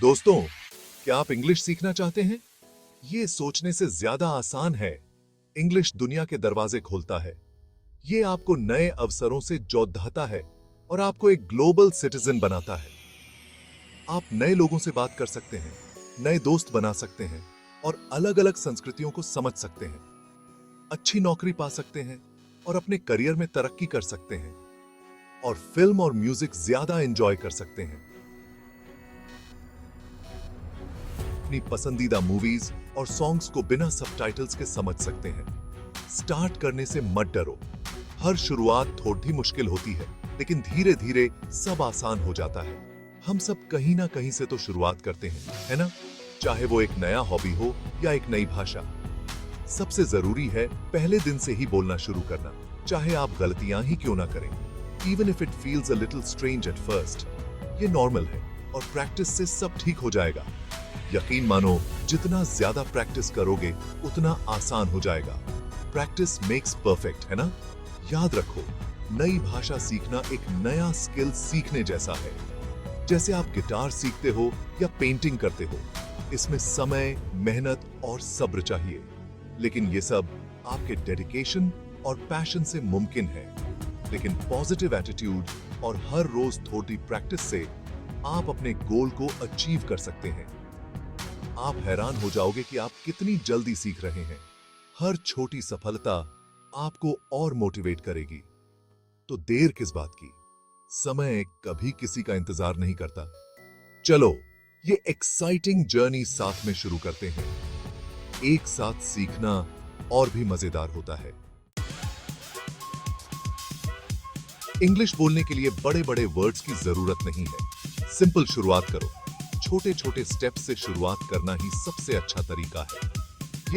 दोस्तों, क्या आप इंग्लिश सीखना चाहते हैं? ये सोचने से ज्यादा आसान है। इंग्लिश दुनिया के दरवाजे खोलता है। ये आपको नए अवसरों से जोड़ता है और आपको एक ग्लोबल सिटीजन बनाता है। आप नए लोगों से बात कर सकते हैं, नए दोस्त बना सकते हैं और अलग-अलग संस्कृतियों को समझ सकते हैं। अच्छी नौकरी पा सकते हैं और अपने करियर में तरक्की कर सकते हैं और फिल्म और म्यूजिक ज्यादा एंजॉय कर सकते हैं। अपनी पसंदीदा मूवीज और सॉन्ग्स को बिना सबटाइटल्स के समझ सकते हैं। स्टार्ट करने से मत डरो। हर शुरुआत थोड़ी मुश्किल होती है, लेकिन धीरे धीरे सब आसान हो जाता है। हम सब कहीं ना कहीं से तो शुरुआत करते हैं, है ना? चाहे वो एक नया हॉबी हो या एक नई भाषा। सबसे जरूरी है पहले दिन से ही बोलना शुरू करना, चाहे आप गलतियां ही क्यों ना करें। Even if it feels a little strange at first, ये नॉर्मल है और प्रैक्टिस से सब ठीक हो जाएगा। यकीन मानो, जितना ज्यादा प्रैक्टिस करोगे उतना आसान हो जाएगा। प्रैक्टिस मेक्स परफेक्ट, है ना? याद रखो, नई भाषा सीखना एक नया स्किल सीखने जैसा है। जैसे आप गिटार सीखते हो या पेंटिंग करते हो, इसमें समय, मेहनत और सब्र चाहिए। लेकिन ये सब आपके डेडिकेशन और पैशन से मुमकिन है। लेकिन पॉजिटिव एटीट्यूड और हर रोज थोड़ी प्रैक्टिस से आप अपने गोल को अचीव कर सकते हैं। आप हैरान हो जाओगे कि आप कितनी जल्दी सीख रहे हैं। हर छोटी सफलता आपको और मोटिवेट करेगी। तो देर किस बात की? समय कभी किसी का इंतजार नहीं करता। चलो, ये एक्साइटिंग जर्नी साथ में शुरू करते हैं। एक साथ सीखना और भी मजेदार होता है। इंग्लिश बोलने के लिए बड़े बड़े वर्ड्स की जरूरत नहीं है। सिंपल शुरुआत करो। छोटे छोटे स्टेप्स से शुरुआत करना ही सबसे अच्छा तरीका है।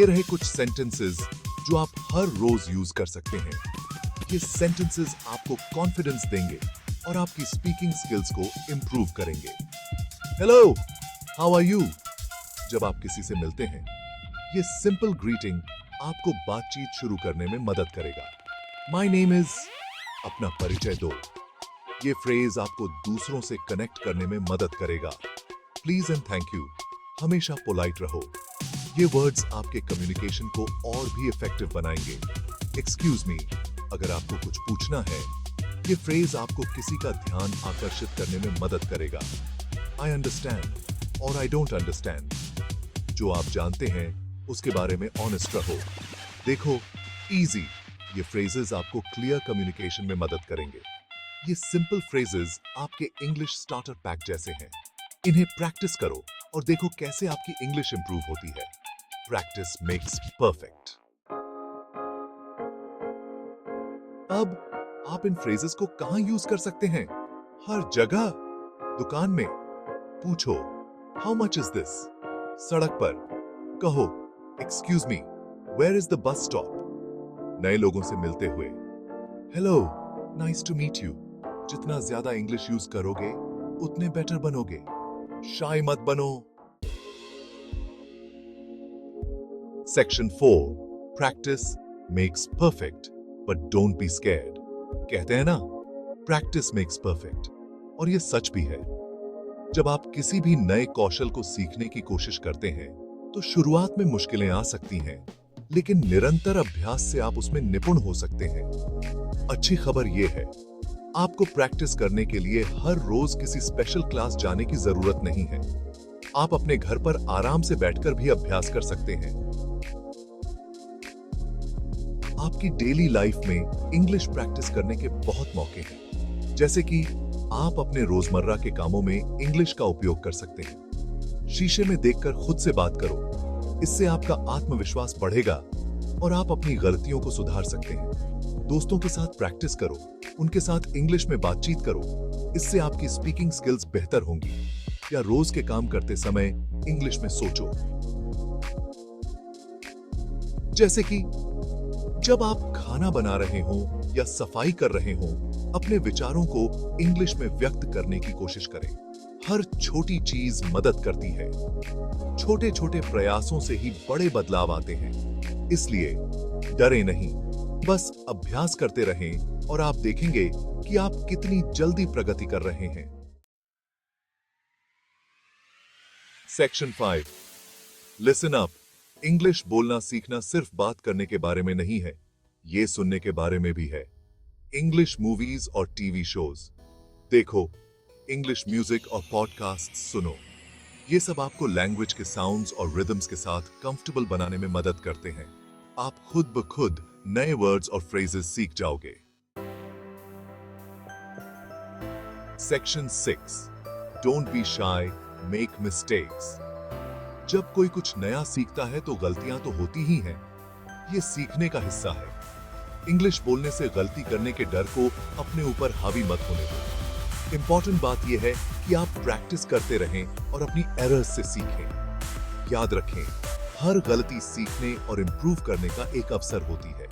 ये रहे कुछ सेंटेंसेस जो आप हर रोज यूज कर सकते हैं। ये सेंटेंसेस आपको कॉन्फिडेंस देंगे और आपकी स्पीकिंग स्किल्स को इंप्रूव करेंगे। Hello, how are you? जब आप किसी से मिलते हैं, ये सिंपल ग्रीटिंग आपको बातचीत शुरू करने में मदद करेगा। माय नेम इज, अपना परिचय दो। ये फ्रेज आपको दूसरों से कनेक्ट करने में मदद करेगा। प्लीज एंड थैंक यू, हमेशा पोलाइट रहो। ये वर्ड्स आपके कम्युनिकेशन को और भी इफेक्टिव बनाएंगे। एक्सक्यूज मी, अगर आपको कुछ पूछना है। ये फ्रेज आपको किसी का ध्यान आकर्षित करने में मदद करेगा। आई अंडरस्टैंड और आई डोंट अंडरस्टैंड। जो आप जानते हैं उसके बारे में ऑनेस्ट रहो। देखो, इजी, ये फ्रेजेस आपको क्लियर कम्युनिकेशन में मदद करेंगे। ये सिंपल फ्रेजेस आपके इंग्लिश स्टार्टर पैक जैसे हैं। इन्हें प्रैक्टिस करो और देखो कैसे आपकी इंग्लिश इंप्रूव होती है। Practice makes perfect. अब आप इन फ्रेजेस को कहां यूज कर सकते हैं? हर जगह। दुकान में पूछो, हाउ मच इज दिस? सड़क पर कहो, excuse me, where is the bus stop? नए लोगों से मिलते हुए, hello, nice to meet you. जितना ज्यादा इंग्लिश यूज करोगे उतने बेटर बनोगे। शाय मत बनो। Section 4, practice makes perfect but don't be scared. कहते हैं ना, प्रैक्टिस मेक्स परफेक्ट, और ये सच भी है। जब आप किसी भी नए कौशल को सीखने की कोशिश करते हैं तो शुरुआत में मुश्किलें आ सकती हैं, लेकिन निरंतर अभ्यास से आप उसमें निपुण हो सकते हैं। अच्छी खबर यह है, आपको प्रैक्टिस करने के लिए हर रोज किसी स्पेशल क्लास जाने की जरूरत नहीं है। आप अपने घर पर आराम से बैठकर भी अभ्यास कर सकते हैं। आपकी डेली लाइफ में इंग्लिश प्रैक्टिस करने के बहुत मौके हैं। जैसे कि आप अपने रोजमर्रा के कामों में इंग्लिश का उपयोग कर सकते हैं। शीशे में देखकर खुद से बात करो। इससे आपका आत्मविश्वास बढ़ेगा और आप अपनी गलतियों को सुधार सकते हैं। दोस्तों के साथ प्रैक्टिस करो, उनके साथ इंग्लिश में बातचीत करो। इससे आपकी स्पीकिंग स्किल्स बेहतर होंगी। या रोज के काम करते समय इंग्लिश में सोचो। जैसे कि जब आप खाना बना रहे हो या सफाई कर रहे हो, अपने विचारों को इंग्लिश में व्यक्त करने की कोशिश करें। हर छोटी चीज मदद करती है। छोटे छोटे प्रयासों से ही बड़े बदलाव आते हैं। इसलिए डरे नहीं, बस अभ्यास करते रहें और आप देखेंगे कि आप कितनी जल्दी प्रगति कर रहे हैं। Section 5 listen up. इंग्लिश बोलना सीखना सिर्फ बात करने के बारे में नहीं है, ये सुनने के बारे में भी है। इंग्लिश मूवीज और टीवी शोज देखो, इंग्लिश म्यूजिक और पॉडकास्ट सुनो। ये सब आपको लैंग्वेज के साउंड्स और रिदम्स के साथ कंफर्टेबल बनाने में मदद करते हैं। आप खुद ब खुद नए वर्ड्स और फ्रेजेस सीख जाओगे। Section 6 don't be shy, make mistakes. जब कोई कुछ नया सीखता है तो गलतियां तो होती ही हैं। ये सीखने का हिस्सा है। इंग्लिश बोलने से गलती करने के डर को अपने ऊपर हावी मत होने दो। इंपॉर्टेंट बात यह है कि आप प्रैक्टिस करते रहें और अपनी एरर्स से सीखें। याद रखें, हर गलती सीखने और इंप्रूव करने का एक अवसर होती है।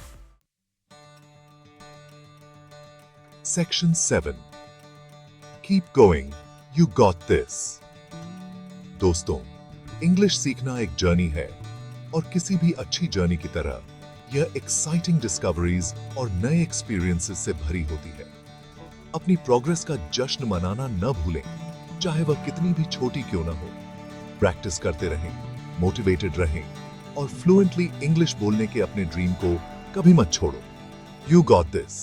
Section 7 keep going, you got this. दोस्तों, इंग्लिश सीखना एक जर्नी है और किसी भी अच्छी जर्नी की तरह यह एक्साइटिंग डिस्कवरीज और नए एक्सपीरियंसेस से भरी होती है। अपनी प्रोग्रेस का जश्न मनाना न भूलें, चाहे वह कितनी भी छोटी क्यों न हो। प्रैक्टिस करते रहें, मोटिवेटेड रहें और फ्लुएंटली इंग्लिश बोलने के अपने ड्रीम को कभी मत छोड़ो। You got this.